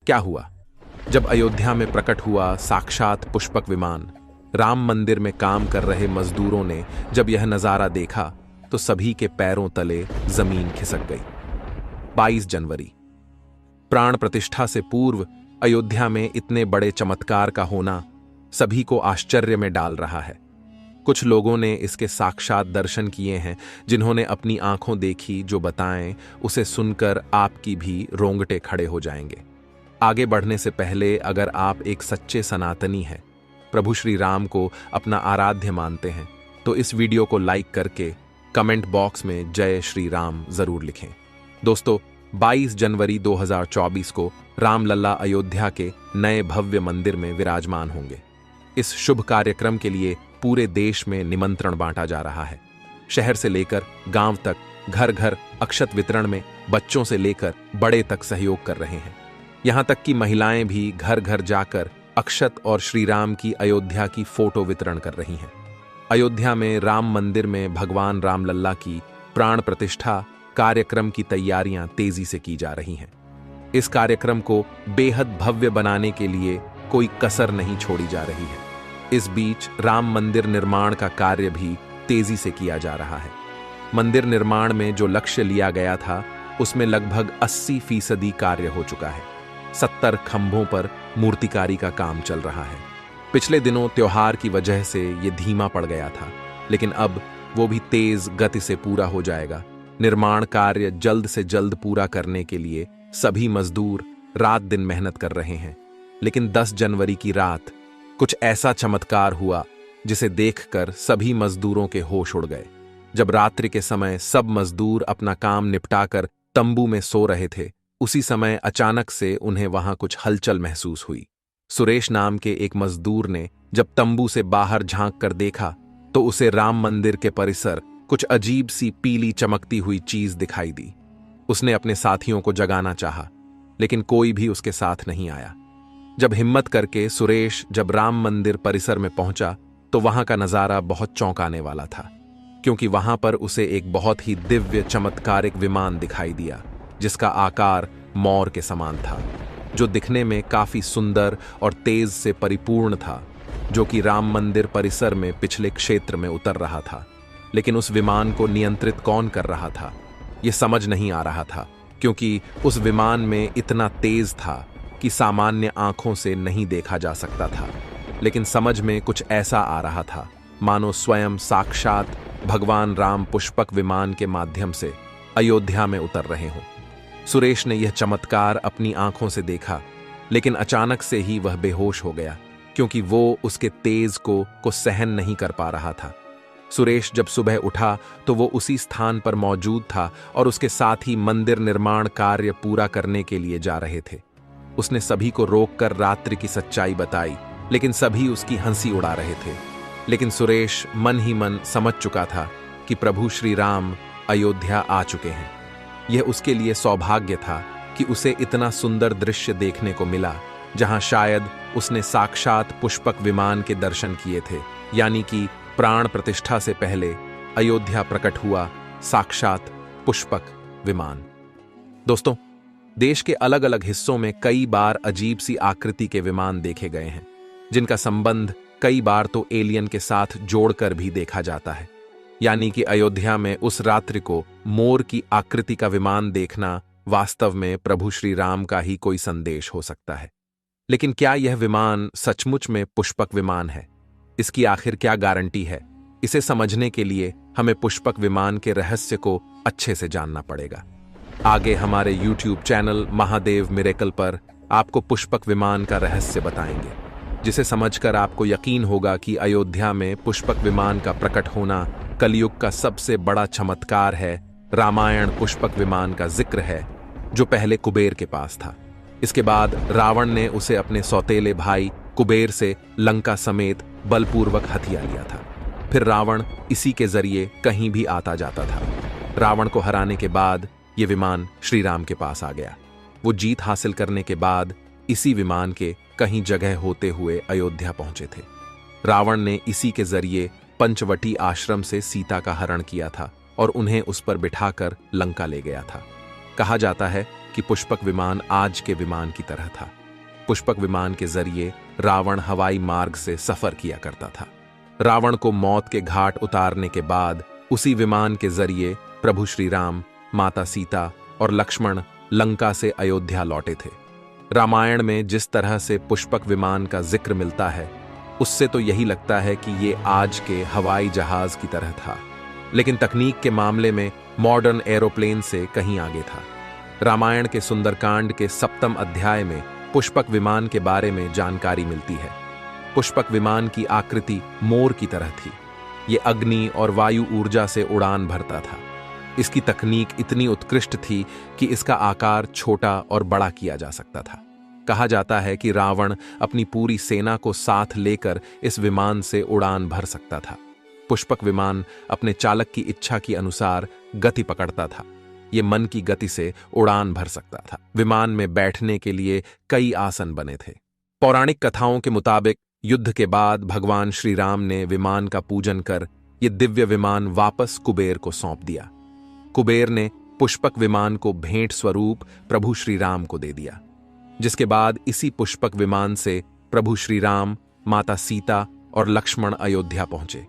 क्या हुआ? जब अयोध्या में प्रकट हुआ साक्षात पुष्पक विमान, राम मंदिर में काम कर रहे मजदूरों ने जब यह नजारा देखा तो सभी के पैरों तले जमीन खिसक गई। 22 जनवरी, प्राण प्रतिष्ठा से पूर्व अयोध्या में इतने बड़े चमत्कार का होना सभी को आश्चर्य में डाल रहा है। कुछ लोगों ने इसके साक्षात दर्शन किए हैं, जिन्होंने अपनी आंखों देखी जो बताएं, उसे सुनकर आपकी भी रोंगटे खड़े हो जाएंगे। आगे बढ़ने से पहले अगर आप एक सच्चे सनातनी हैं, प्रभु श्री राम को अपना आराध्य मानते हैं, तो इस वीडियो को लाइक करके कमेंट बॉक्स में जय श्री राम जरूर लिखें। दोस्तों, 22 जनवरी 2024 को रामलला अयोध्या के नए भव्य मंदिर में विराजमान होंगे। इस शुभ कार्यक्रम के लिए पूरे देश में निमंत्रण बांटा जा रहा है। शहर से लेकर गांव तक, घर घर अक्षत वितरण में बच्चों से लेकर बड़े तक सहयोग कर रहे हैं। यहां तक कि महिलाएं भी घर घर जाकर अक्षत और श्री राम की अयोध्या की फोटो वितरण कर रही हैं। अयोध्या में राम मंदिर में भगवान रामलल्ला की प्राण प्रतिष्ठा कार्यक्रम की तैयारियां तेजी से की जा रही हैं। इस कार्यक्रम को बेहद भव्य बनाने के लिए कोई कसर नहीं छोड़ी जा रही है। इस बीच राम मंदिर निर्माण का कार्य भी तेजी से किया जा रहा है। मंदिर निर्माण में जो लक्ष्य लिया गया था, उसमें लगभग 80% कार्य हो चुका है। 70 खंभों पर मूर्तिकारी का काम चल रहा है। पिछले दिनों त्योहार की वजह से यह धीमा पड़ गया था, लेकिन अब वो भी तेज गति से पूरा हो जाएगा। निर्माण कार्य जल्द से जल्द पूरा करने के लिए सभी मजदूर रात दिन मेहनत कर रहे हैं। लेकिन 10 जनवरी की रात कुछ ऐसा चमत्कार हुआ जिसे देखकर सभी मजदूरों के होश उड़ गए। जब रात्रि के समय सब मजदूर अपना काम निपटाकर तंबू में सो रहे थे, उसी समय अचानक से उन्हें वहां कुछ हलचल महसूस हुई। सुरेश नाम के एक मजदूर ने जब तंबू से बाहर झांक कर देखा तो उसे राम मंदिर के परिसर कुछ अजीब सी पीली चमकती हुई चीज दिखाई दी। उसने अपने साथियों को जगाना चाहा, लेकिन कोई भी उसके साथ नहीं आया। जब हिम्मत करके सुरेश जब राम मंदिर परिसर में पहुंचा तो वहां का नजारा बहुत चौंकाने वाला था, क्योंकि वहां पर उसे एक बहुत ही दिव्य चमत्कारिक विमान दिखाई दिया, जिसका आकार मोर के समान था, जो दिखने में काफी सुंदर और तेज से परिपूर्ण था, जो कि राम मंदिर परिसर में पिछले क्षेत्र में उतर रहा था। लेकिन उस विमान को नियंत्रित कौन कर रहा था, यह समझ नहीं आ रहा था, क्योंकि उस विमान में इतना तेज था कि सामान्य आंखों से नहीं देखा जा सकता था। लेकिन समझ में कुछ ऐसा आ रहा था मानो स्वयं साक्षात भगवान राम पुष्पक विमान के माध्यम से अयोध्या में उतर रहे हों। सुरेश ने यह चमत्कार अपनी आंखों से देखा, लेकिन अचानक से ही वह बेहोश हो गया, क्योंकि वो उसके तेज को सहन नहीं कर पा रहा था। सुरेश जब सुबह उठा तो वो उसी स्थान पर मौजूद था और उसके साथ ही मंदिर निर्माण कार्य पूरा करने के लिए जा रहे थे। उसने सभी को रोककर रात्रि की सच्चाई बताई, लेकिन सभी उसकी हंसी उड़ा रहे थे। लेकिन सुरेश मन ही मन समझ चुका था कि प्रभु श्री राम अयोध्या आ चुके हैं। यह उसके लिए सौभाग्य था कि उसे इतना सुंदर दृश्य देखने को मिला, जहां शायद उसने साक्षात पुष्पक विमान के दर्शन किए थे, यानी कि प्राण प्रतिष्ठा से पहले अयोध्या प्रकट हुआ साक्षात पुष्पक विमान। दोस्तों, देश के अलग अलग हिस्सों में कई बार अजीब सी आकृति के विमान देखे गए हैं, जिनका संबंध कई बार तो एलियन के साथ जोड़कर भी देखा जाता है। यानी कि अयोध्या में उस रात्रि को मोर की आकृति का विमान देखना वास्तव में प्रभु श्री राम का ही कोई संदेश हो सकता है। लेकिन क्या यह विमान सचमुच में पुष्पक विमान है? इसकी आखिर क्या गारंटी है? इसे समझने के लिए हमें पुष्पक विमान के रहस्य को अच्छे से जानना पड़ेगा। आगे हमारे YouTube चैनल महादेव मिरेकल पर आपको पुष्पक विमान का रहस्य बताएंगे, जिसे समझकर आपको यकीन होगा कि अयोध्या में पुष्पक विमान का प्रकट होना कलयुग का सबसे बड़ा चमत्कार है। रामायण पुष्पक विमान का जिक्र है, जो पहले कुबेर के पास था। इसके बाद रावण ने उसे अपने सौतेले भाई कुबेर से लंका समेत बलपूर्वक हथिया लिया था। फिर रावण इसी के जरिए कहीं भी आता जाता था। रावण को हराने के बाद ये विमान श्री राम के पास आ गया। वो जीत हासिल करने के बाद इसी विमान के कहीं जगह होते हुए अयोध्या पहुंचे थे। रावण ने इसी के जरिए पंचवटी आश्रम से सीता का हरण किया था और उन्हें उस पर बिठाकर लंका ले गया था। कहा जाता है कि पुष्पक विमान आज के विमान की तरह था। पुष्पक विमान के जरिए रावण हवाई मार्ग से सफर किया करता था। रावण को मौत के घाट उतारने के बाद उसी विमान के जरिए प्रभु श्री राम, माता सीता और लक्ष्मण लंका से अयोध्या लौटे थे। रामायण में जिस तरह से पुष्पक विमान का जिक्र मिलता है, उससे तो यही लगता है कि ये आज के हवाई जहाज की तरह था, लेकिन तकनीक के मामले में मॉडर्न एरोप्लेन से कहीं आगे था। रामायण के सुंदरकांड के 7वें अध्याय में पुष्पक विमान के बारे में जानकारी मिलती है। पुष्पक विमान की आकृति मोर की तरह थी। ये अग्नि और वायु ऊर्जा से उड़ान भरता था। इसकी तकनीक इतनी उत्कृष्ट थी कि इसका आकार छोटा और बड़ा किया जा सकता था। कहा जाता है कि रावण अपनी पूरी सेना को साथ लेकर इस विमान से उड़ान भर सकता था। पुष्पक विमान अपने चालक की इच्छा के अनुसार गति पकड़ता था। ये मन की गति से उड़ान भर सकता था। विमान में बैठने के लिए कई आसन बने थे। पौराणिक कथाओं के मुताबिक युद्ध के बाद भगवान श्री राम ने विमान का पूजन कर ये दिव्य विमान वापस कुबेर को सौंप दिया। कुबेर ने पुष्पक विमान को भेंट स्वरूप प्रभु श्री राम को दे दिया, जिसके बाद इसी पुष्पक विमान से प्रभु श्री राम, माता सीता और लक्ष्मण अयोध्या पहुंचे।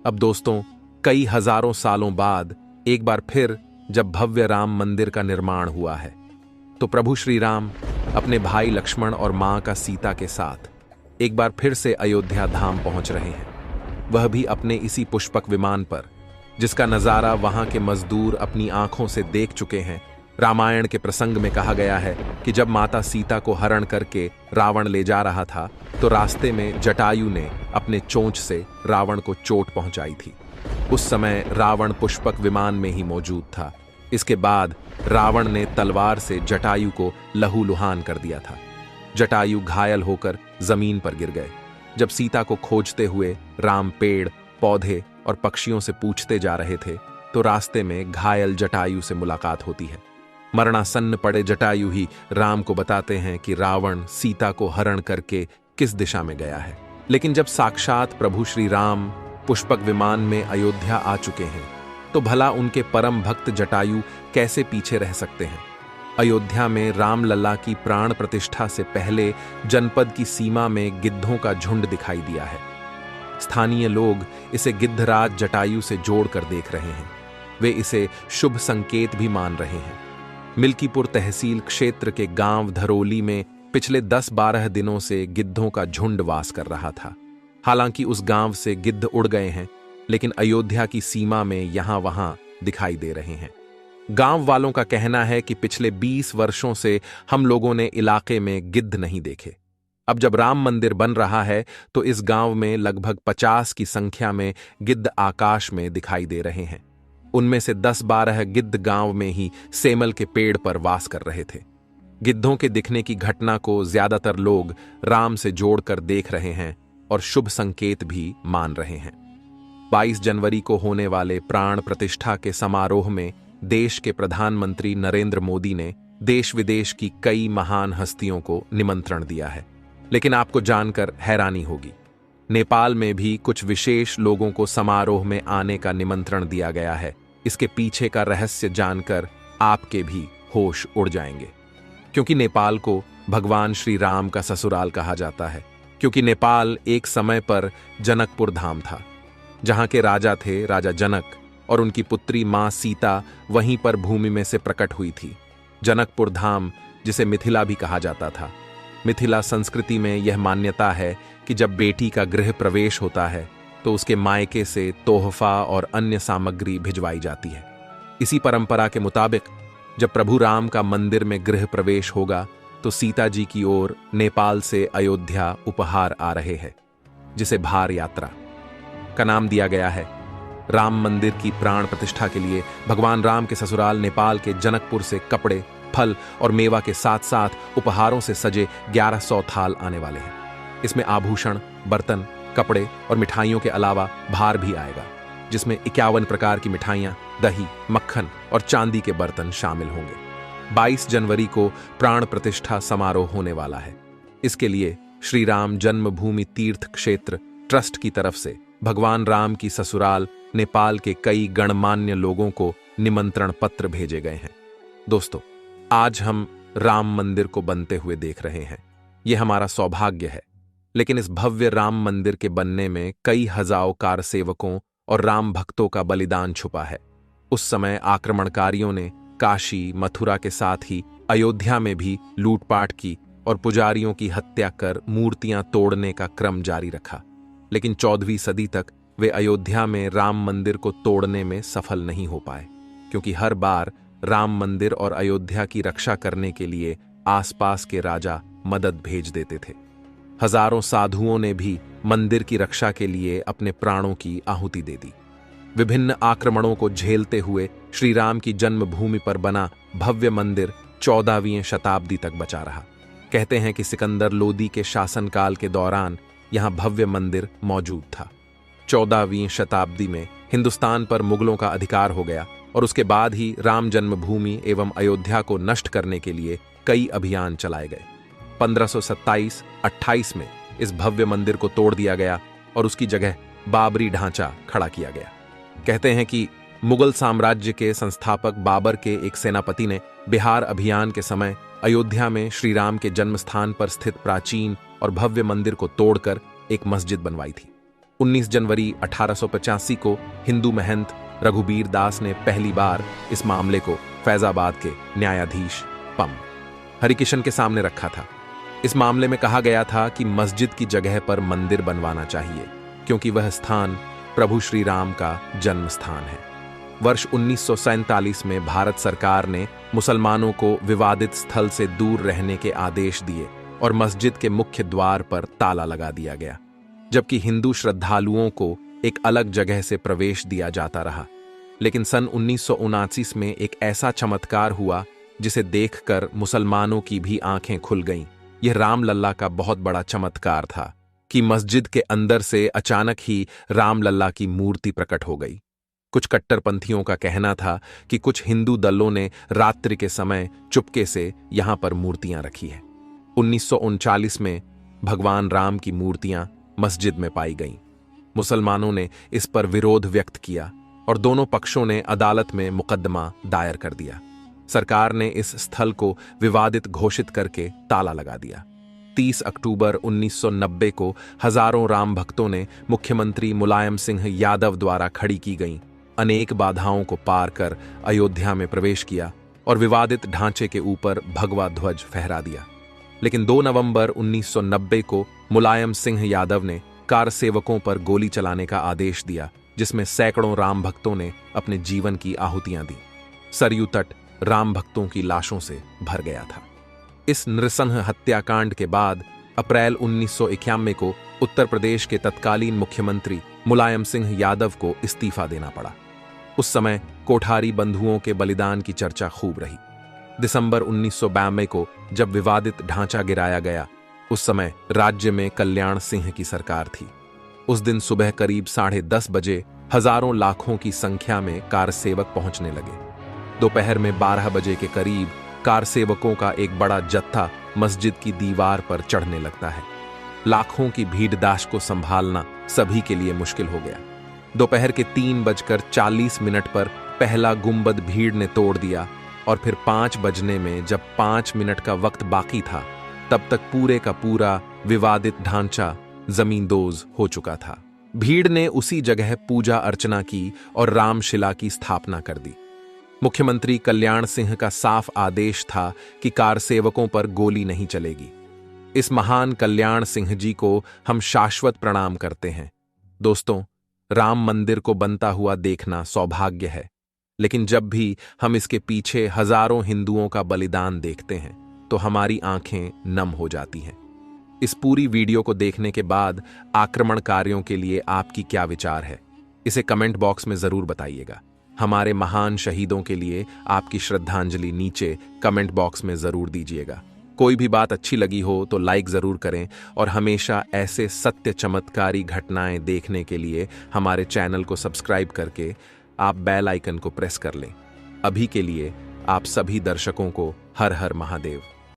अब दोस्तों, कई हजारों सालों बाद एक बार फिर जब भव्य राम मंदिर का निर्माण हुआ है, तो प्रभु श्री राम अपने भाई लक्ष्मण और मां का सीता के साथ एक बार फिर से अयोध्या धाम पहुंच रहे हैं, वह भी अपने इसी पुष्पक विमान पर, जिसका नजारा वहां के मजदूर अपनी आंखों से देख चुके हैं। रामायण के प्रसंग में कहा गया है कि जब माता सीता को हरण करके रावण ले जा रहा था, तो रास्ते में जटायु ने अपने चोंच से रावण को चोट पहुंचाई थी। उस समय रावण पुष्पक विमान में ही मौजूद था। इसके बाद रावण ने तलवार से जटायु को लहूलुहान कर दिया था। जटायु घायल होकर जमीन पर गिर गए। जब सीता को खोजते हुए राम पेड़, पौधे और पक्षियों से पूछते जा रहे थे, तो रास्ते में घायल जटायु से मुलाकात होती है। मरणासन्न पड़े जटायु ही राम को बताते हैं कि रावण सीता को हरण करके किस दिशा में गया है। लेकिन जब साक्षात प्रभु श्री राम पुष्पक विमान में अयोध्या आ चुके हैं, तो भला उनके परम भक्त जटायु कैसे पीछे रह सकते हैं। अयोध्या में रामलला की प्राण प्रतिष्ठा से पहले जनपद की सीमा में गिद्धों का झुंड दिखाई दिया है। स्थानीय लोग इसे गिद्धराज जटायु से जोड़कर देख रहे हैं। वे इसे शुभ संकेत भी मान रहे हैं। मिल्कीपुर तहसील क्षेत्र के गांव धरोली में पिछले 10-12 दिनों से गिद्धों का झुंड वास कर रहा था। हालांकि उस गांव से गिद्ध उड़ गए हैं, लेकिन अयोध्या की सीमा में यहां वहां दिखाई दे रहे हैं। गांव वालों का कहना है कि पिछले 20 वर्षों से हम लोगों ने इलाके में गिद्ध नहीं देखे। अब जब राम मंदिर बन रहा है, तो इस गांव में लगभग 50 की संख्या में गिद्ध आकाश में दिखाई दे रहे हैं। उनमें से 10-12 गिद्ध गांव में ही सेमल के पेड़ पर वास कर रहे थे। गिद्धों के दिखने की घटना को ज्यादातर लोग राम से जोड़कर देख रहे हैं और शुभ संकेत भी मान रहे हैं। 22 जनवरी को होने वाले प्राण प्रतिष्ठा के समारोह में देश के प्रधानमंत्री नरेंद्र मोदी ने देश विदेश की कई महान हस्तियों को निमंत्रण दिया है। लेकिन आपको जानकर हैरानी होगी, नेपाल में भी कुछ विशेष लोगों को समारोह में आने का निमंत्रण दिया गया है। इसके पीछे का रहस्य जानकर आपके भी होश उड़ जाएंगे, क्योंकि नेपाल को भगवान श्री राम का ससुराल कहा जाता है। क्योंकि नेपाल एक समय पर जनकपुर धाम था, जहां के राजा थे राजा जनक, और उनकी पुत्री मां सीता वहीं पर भूमि में से प्रकट हुई थी। जनकपुर धाम, जिसे मिथिला भी कहा जाता था। मिथिला संस्कृति में यह मान्यता है कि जब बेटी का गृह प्रवेश होता है, तो उसके मायके से तोहफा और अन्य सामग्री भिजवाई जाती है। इसी परंपरा के मुताबिक जब प्रभु राम का मंदिर में गृह प्रवेश होगा, तो सीता जी की ओर नेपाल से अयोध्या उपहार आ रहे हैं, जिसे भार यात्रा का नाम दिया गया है। राम मंदिर की प्राण प्रतिष्ठा के लिए भगवान राम के ससुराल नेपाल के जनकपुर से कपड़े, फल और मेवा के साथ साथ उपहारों से सजे 1100 थाल आने वाले हैं। इसमें आभूषण, बर्तन, कपड़े और मिठाइयों के अलावा भार भी आएगा, जिसमें 51 प्रकार की मिठाइयां, दही, मक्खन और चांदी के बर्तन शामिल होंगे। 22 जनवरी को प्राण प्रतिष्ठा समारोह होने वाला है। इसके लिए श्री राम जन्मभूमि तीर्थ क्षेत्र ट्रस्ट की तरफ से भगवान राम की ससुराल नेपाल के कई गणमान्य लोगों को निमंत्रण पत्र भेजे गए हैं। दोस्तों, आज हम राम मंदिर को बनते हुए देख रहे हैं। यह हमारा सौभाग्य है। लेकिन इस भव्य राम मंदिर के बनने में कई हजारों कारसेवकों और राम भक्तों का बलिदान छुपा है। उस समय आक्रमणकारियों ने काशी, मथुरा के साथ ही अयोध्या में भी लूटपाट की और पुजारियों की हत्या कर मूर्तियां तोड़ने का क्रम जारी रखा। लेकिन 14वीं सदी तक वे अयोध्या में राम मंदिर को तोड़ने में सफल नहीं हो पाए, क्योंकि हर बार राम मंदिर और अयोध्या की रक्षा करने के लिए आसपास के राजा मदद भेज देते थे। हजारों साधुओं ने भी मंदिर की रक्षा के लिए अपने प्राणों की आहुति दे दी। विभिन्न आक्रमणों को झेलते हुए श्री राम की जन्मभूमि पर बना भव्य मंदिर 14वीं शताब्दी तक बचा रहा। कहते हैं कि सिकंदर लोदी के शासनकाल के दौरान यहां भव्य मंदिर मौजूद था। 14वीं शताब्दी में हिंदुस्तान पर मुगलों का अधिकार हो गया और उसके बाद ही राम जन्मभूमि एवं अयोध्या को नष्ट करने के लिए कई अभियान चलाए गए। 1527-28 में इस भव्य मंदिर को तोड़ दिया गया और उसकी जगह बाबरी ढांचा खड़ा किया गया। कहते हैं कि मुगल साम्राज्य के संस्थापक बाबर के एक सेनापति ने बिहार अभियान के समय अयोध्या में श्री राम के जन्म स्थान पर स्थित प्राचीन और भव्य मंदिर को तोड़कर एक मस्जिद बनवाई थी। 19 जनवरी 1885 को हिंदू महंत रघुबीर दास ने पहली बार इस मामले को फैजाबाद के न्यायाधीश पम हरिकिशन के सामने रखा था। इस मामले में कहा गया था कि मस्जिद की जगह पर मंदिर बनवाना चाहिए, क्योंकि वह स्थान प्रभु श्री राम का जन्म स्थान है। वर्ष 1947 में भारत सरकार ने मुसलमानों को विवादित स्थल से दूर रहने के आदेश दिए और मस्जिद के मुख्य द्वार पर ताला लगा दिया गया, जबकि हिंदू श्रद्धालुओं को एक अलग जगह से प्रवेश दिया जाता रहा। लेकिन सन 1979 में एक ऐसा चमत्कार हुआ जिसे देखकर मुसलमानों की भी आंखें खुल गईं। यह रामलल्ला का बहुत बड़ा चमत्कार था कि मस्जिद के अंदर से अचानक ही रामलल्ला की मूर्ति प्रकट हो गई। कुछ कट्टरपंथियों का कहना था कि कुछ हिंदू दलों ने रात्रि के समय चुपके से यहां पर मूर्तियां रखी है। 1939 में भगवान राम की मूर्तियां मस्जिद में पाई गईं। मुसलमानों ने इस पर विरोध व्यक्त किया और दोनों पक्षों ने अदालत में मुकदमा दायर कर दिया। सरकार ने इस स्थल को विवादित घोषित करके ताला लगा दिया। 30 अक्टूबर 1990 को हजारों राम भक्तों ने मुख्यमंत्री मुलायम सिंह यादव द्वारा खड़ी की गईं अनेक बाधाओं को पार कर अयोध्या में प्रवेश किया और विवादित ढांचे के ऊपर भगवा ध्वज फहरा दिया। लेकिन 2 नवंबर 1990 को मुलायम सिंह यादव ने कार सेवकों पर गोली चलाने का आदेश दिया, जिसमें सैकड़ों राम भक्तों ने अपने जीवन की आहुतियां दी। सरयू तट राम भक्तों की लाशों से भर गया था। इस नृशंस हत्याकांड के बाद अप्रैल 1991 को उत्तर प्रदेश के तत्कालीन मुख्यमंत्री मुलायम सिंह यादव को इस्तीफा देना पड़ा। उस समय कोठारी बंधुओं के बलिदान की चर्चा खूब रही। दिसंबर 1992 को जब विवादित ढांचा गिराया गया, उस समय राज्य में कल्याण सिंह की सरकार थी। उस दिन सुबह करीब 10:30 बजे हजारों लाखों की संख्या में कारसेवक पहुंचने लगे। दोपहर में 12 बजे के करीब कारसेवकों का एक बड़ा जत्था मस्जिद की दीवार पर चढ़ने लगता है। लाखों की भीड़दाश को संभालना सभी के लिए मुश्किल हो गया। दोपहर के 3:40 पर पहला गुंबद भीड़ ने तोड़ दिया और फिर 5 बजने में जब 5 मिनट का वक्त बाकी था, तब तक पूरे का पूरा विवादित ढांचा जमींदोज हो चुका था। भीड़ ने उसी जगह पूजा अर्चना की और रामशिला की स्थापना कर दी। मुख्यमंत्री कल्याण सिंह का साफ आदेश था कि कारसेवकों पर गोली नहीं चलेगी। इस महान कल्याण सिंह जी को हम शाश्वत प्रणाम करते हैं। दोस्तों, राम मंदिर को बनता हुआ देखना सौभाग्य है, लेकिन जब भी हम इसके पीछे हजारों हिंदुओं का बलिदान देखते हैं तो हमारी आंखें नम हो जाती हैं। इस पूरी वीडियो को देखने के बाद आक्रमणकारियों के लिए आपकी क्या विचार है, इसे कमेंट बॉक्स में जरूर बताइएगा। हमारे महान शहीदों के लिए आपकी श्रद्धांजलि नीचे कमेंट बॉक्स में जरूर दीजिएगा। कोई भी बात अच्छी लगी हो तो लाइक जरूर करें और हमेशा ऐसे सत्य चमत्कारी घटनाएं देखने के लिए हमारे चैनल को सब्सक्राइब करके आप बेल आइकन को प्रेस कर लें। अभी के लिए आप सभी दर्शकों को हर हर महादेव।